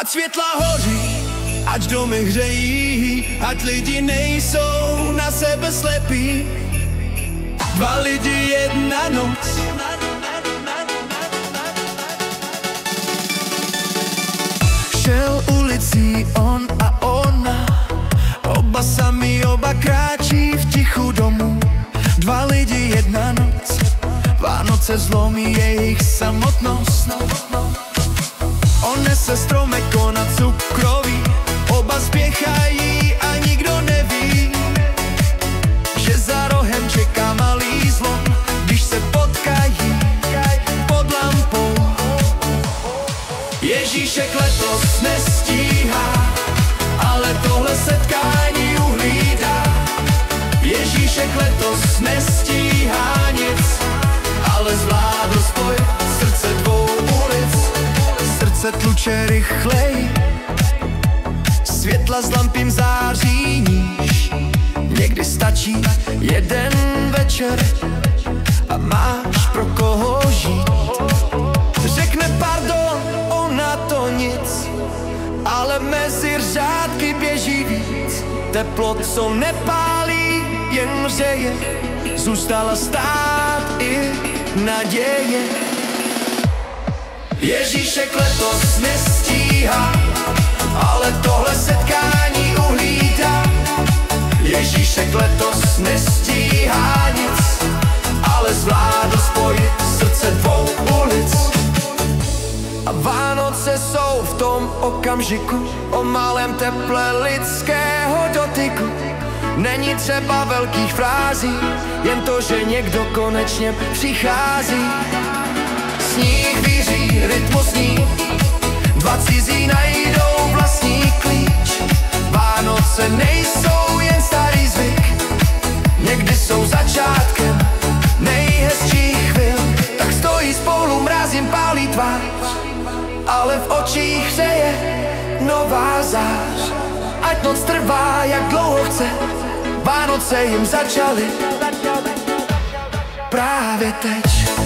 Ať světla hoří, ať domy hřejí, ať lidi nejsou na sebe slepí. Dva lidi, jedna noc. Šel ulicí on a ona, oba sami, oba kráčí v tichu domů. Dva lidi, jedna noc, Vánoce zlomí jejich samotnost. On nese stromek, ona cukroví, oba spěchají a nikdo neví, že za rohem čeká malý zlom, když se potkají pod lampou. Ježíšek letos nestíhá, ale tohle setkání uhlídá. Ježíšek letos nestíhá nic, ale zvládl spojit srdce dvou ulic. Srdce tluče rychlej, světla z lampím září níž. Někdy stačí jeden večer a máš pro koho žít. Řekne pardon, ona to nic, ale mezi řádky běží víc. Teplo, co nepálí, jen hřeje, zůstala stát i naděje. Ježíšek letos nestíhá, ale tohle setkání uhlídá. Ježíšek letos nestíhá nic, ale zvládl spojit srdce dvou ulic. A Vánoce jsou v tom okamžiku o malém teple lidského dotyku. Není třeba velkých frází, jen to, že někdo konečně přichází. Sníh víří, rytmus sní, dva cizí najdou vlastní klíč. Vánoce nejsou jen starý zvyk, někdy jsou začátkem nejhezčích chvil. Tak stojí spolu, mráz jim pálí tvář, ale v očích hřeje nová zář. Ať noc trvá, jak dlouho chce, Vánoce jim začaly právě teď.